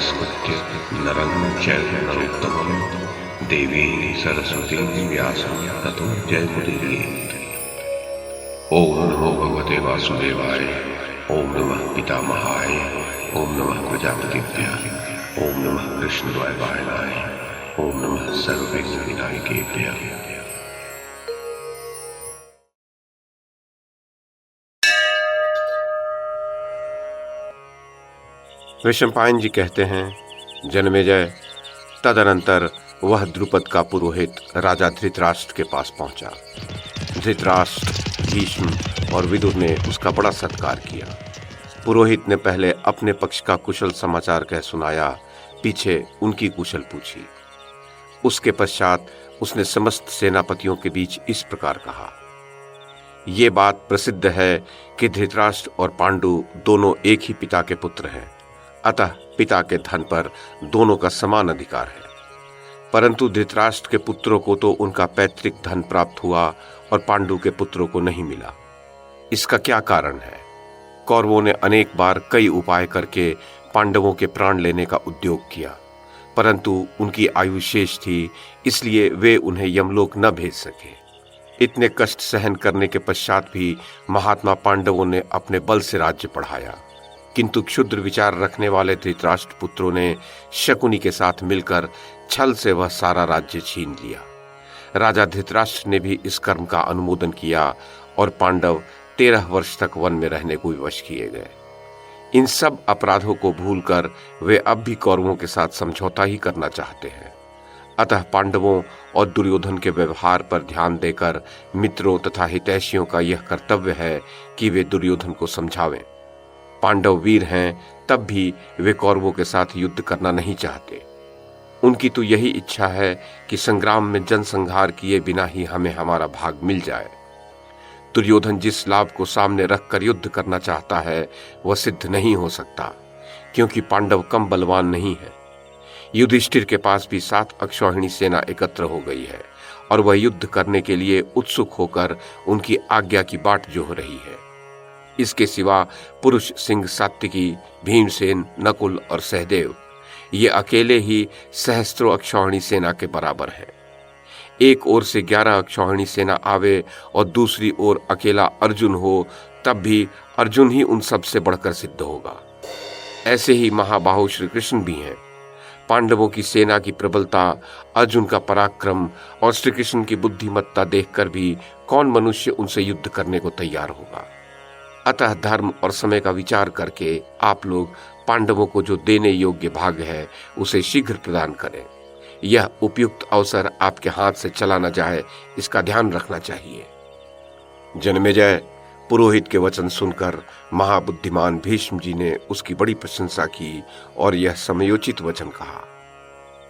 नमस्कृत्य नरं चैव नरोत्तमं देवीं सरस्वतीं व्यासं ततो जयमुदीरयेत्। ओम नमो भगवते वासुदेवाय। ओम नमः पितामहाय। ओम नमः प्रजापतिभ्यः। ओम नमः कृष्णद्वैपायनाय। ओम नमः सर्वविघ्नविनायकेभ्यः। वैशंपायन जी कहते हैं, जन्मेजय तदनंतर वह द्रुपद का पुरोहित राजा धृतराष्ट्र के पास पहुंचा। धृतराष्ट्र, भीष्म और विदुर ने उसका बड़ा सत्कार किया। पुरोहित ने पहले अपने पक्ष का कुशल समाचार कह सुनाया, पीछे उनकी कुशल पूछी। उसके पश्चात उसने समस्त सेनापतियों के बीच इस प्रकार कहा, ये बात प्रसिद्ध है कि धृतराष्ट्र और पांडु दोनों एक ही पिता के पुत्र हैं, अतः पिता के धन पर दोनों का समान अधिकार है। परंतु धृतराष्ट्र के पुत्रों को तो उनका पैतृक धन प्राप्त हुआ और पांडु के पुत्रों को नहीं मिला। इसका क्या कारण है? कौरवों ने अनेक बार कई उपाय करके पांडवों के प्राण लेने का उद्योग किया, परंतु उनकी आयु शेष थी, इसलिए वे उन्हें यमलोक न भेज सके। इतने कष्ट सहन करने के पश्चात भी महात्मा पांडवों ने अपने बल से राज्य बढ़ाया, किंतु क्षुद्र विचार रखने वाले धृतराष्ट्र पुत्रों ने शकुनी के साथ मिलकर छल से वह सारा राज्य छीन लिया। राजा धृतराष्ट्र ने भी इस कर्म का अनुमोदन किया और पांडव 13 वर्ष तक वन में रहने को विवश किए गए। इन सब अपराधों को भूलकर वे अब भी कौरवों के साथ समझौता ही करना चाहते हैं। अतः पांडवों और दुर्योधन के व्यवहार पर ध्यान देकर मित्रों तथा हितैषियों का यह कर्तव्य है कि वे दुर्योधन को समझावें। पांडव वीर हैं, तब भी वे कौरवों के साथ युद्ध करना नहीं चाहते। उनकी तो यही इच्छा है कि संग्राम में जनसंहार किए बिना ही हमें हमारा भाग मिल जाए। दुर्योधन जिस लाभ को सामने रखकर युद्ध करना चाहता है वह सिद्ध नहीं हो सकता, क्योंकि पांडव कम बलवान नहीं है। युधिष्ठिर के पास भी 7 अक्षौहिणी सेना एकत्र हो गई है और वह युद्ध करने के लिए उत्सुक होकर उनकी आज्ञा की बाट जोह रही है। इसके सिवा पुरुष सिंह सात्विकी, भीमसेन, नकुल और सहदेव ये अकेले ही सहस्त्रों अक्षौहिणी सेना के बराबर हैं। एक ओर से 11 अक्षौहिणी सेना आवे और दूसरी ओर अकेला अर्जुन हो, तब भी अर्जुन ही उन सब से बढ़कर सिद्ध होगा। ऐसे ही महाबाहु श्री कृष्ण भी हैं। पांडवों की सेना की प्रबलता, अर्जुन का पराक्रम और श्री कृष्ण की बुद्धिमत्ता देखकर भी कौन मनुष्य उनसे युद्ध करने को तैयार होगा। अतः धर्म और समय का विचार करके आप लोग पांडवों को जो देने योग्य भाग है उसे शीघ्र प्रदान करें। यह उपयुक्त अवसर आपके हाथ से चला न जाए, इसका ध्यान रखना चाहिए। जन्मेजय, पुरोहित के वचन सुनकर महाबुद्धिमान भीष्म जी ने उसकी बड़ी प्रशंसा की और यह समयोचित वचन कहा।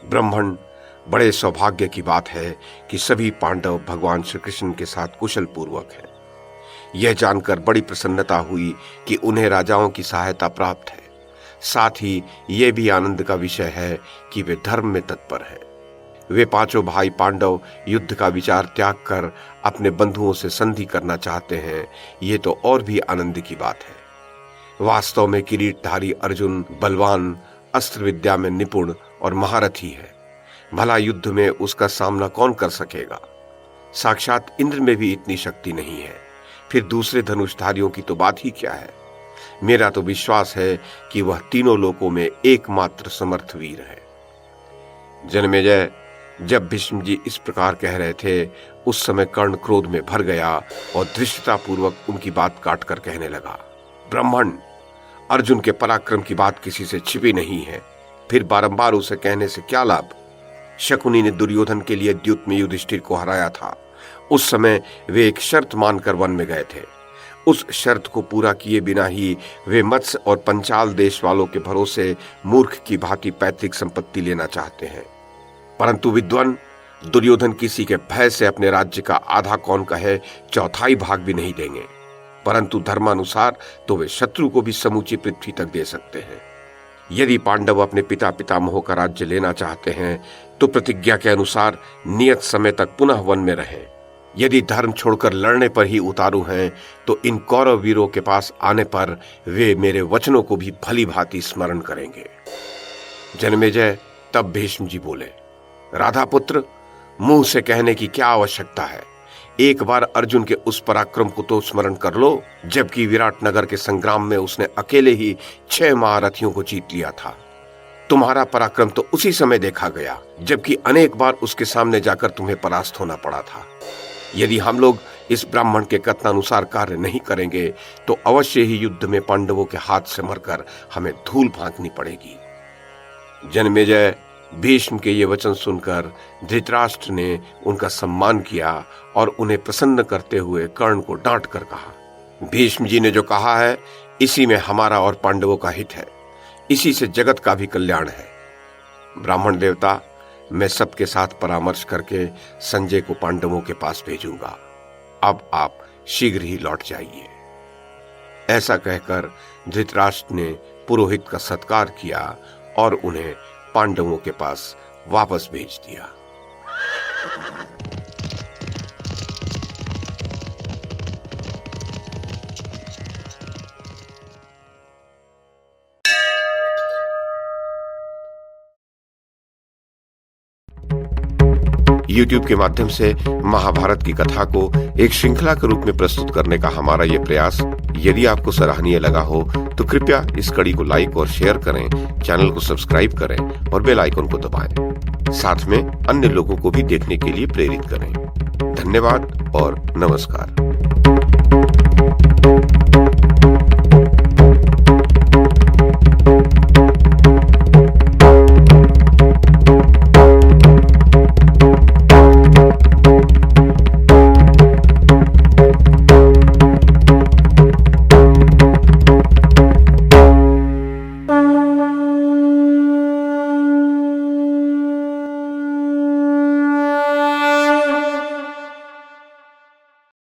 ब्राह्मण, बड़े सौभाग्य की बात है कि सभी पांडव भगवान श्री कृष्ण के साथ कुशल पूर्वक हैं। यह जानकर बड़ी प्रसन्नता हुई कि उन्हें राजाओं की सहायता प्राप्त है। साथ ही यह भी आनंद का विषय है कि वे धर्म में तत्पर हैं। वे 5 भाई पांडव युद्ध का विचार त्याग कर अपने बंधुओं से संधि करना चाहते हैं, ये तो और भी आनंद की बात है। वास्तव में किरीटधारी अर्जुन बलवान, अस्त्र विद्या में निपुण और महारथी है। भला युद्ध में उसका सामना कौन कर सकेगा? साक्षात इंद्र में भी इतनी शक्ति नहीं है, फिर दूसरे धनुषधारियों की तो बात ही क्या है। मेरा तो विश्वास है कि वह तीनों लोकों में एकमात्र समर्थ वीर है। जन्मेजय, जब भीष्म जी इस प्रकार कह रहे थे, उस समय कर्ण क्रोध में भर गया और धृष्टतापूर्वक उनकी बात काटकर कहने लगा, ब्राह्मण, अर्जुन के पराक्रम की बात किसी से छिपी नहीं है, फिर बारंबार उसे कहने से क्या लाभ? शकुनी ने दुर्योधन के लिए द्यूत में युधिष्ठिर को हराया था। उस समय वे एक शर्त मानकर वन में गए थे। उस शर्त को पूरा किए बिना ही वे मत्स्य और पंचाल देश वालों के भरोसे मूर्ख की भांति पैतृक संपत्ति लेना चाहते हैं। परंतु विद्वान दुर्योधन किसी के भय से अपने राज्य का आधा कौन कहे 1/4 भाग भी नहीं देंगे, परंतु धर्मानुसार तो वे शत्रु को भी समूची पृथ्वी तक दे सकते हैं। यदि पांडव अपने पिता पितामहों का राज्य लेना चाहते हैं तो प्रतिज्ञा के अनुसार नियत समय तक पुनः वन में रहें। यदि धर्म छोड़कर लड़ने पर ही उतारू हैं तो इन कौरव वीरों के पास आने पर वे मेरे वचनों को भी भली भांति स्मरण करेंगे। जन्मेजय तब भीष्म जी बोले, राधा पुत्र, मुंह से कहने की क्या आवश्यकता है। एक बार अर्जुन के उस पराक्रम को तो स्मरण कर लो, जबकि विराटनगर के संग्राम में उसने अकेले ही 6 महारथियों को जीत लिया था। तुम्हारा पराक्रम तो उसी समय देखा गया, जबकि अनेक बार उसके सामने जाकर तुम्हें परास्त होना पड़ा था। यदि हम लोग इस ब्राह्मण के कथनानुसार कार्य नहीं करेंगे तो अवश्य ही युद्ध में पांडवों के हाथ से मरकर हमें धूल फांकनी पड़ेगी। जन्मेजय भीष्म के ये वचन सुनकर धृतराष्ट्र ने उनका सम्मान किया और उन्हें प्रसन्न करते हुए कर्ण को डांट कर कहा, भीष्म जी ने जो कहा है इसी में हमारा और पांडवों का हित है, इसी से जगत का भी कल्याण है। ब्राह्मण देवता, मैं सबके साथ परामर्श करके संजय को पांडवों के पास भेजूंगा। अब आप शीघ्र ही लौट जाइए। ऐसा कहकर धृतराष्ट्र ने पुरोहित का सत्कार किया और उन्हें पांडवों के पास वापस भेज दिया। YouTube के माध्यम से महाभारत की कथा को एक श्रृंखला के रूप में प्रस्तुत करने का हमारा ये प्रयास यदि आपको सराहनीय लगा हो तो कृपया इस कड़ी को लाइक और शेयर करें, चैनल को सब्सक्राइब करें और बेल आइकन को दबाएं। साथ में अन्य लोगों को भी देखने के लिए प्रेरित करें। धन्यवाद और नमस्कार।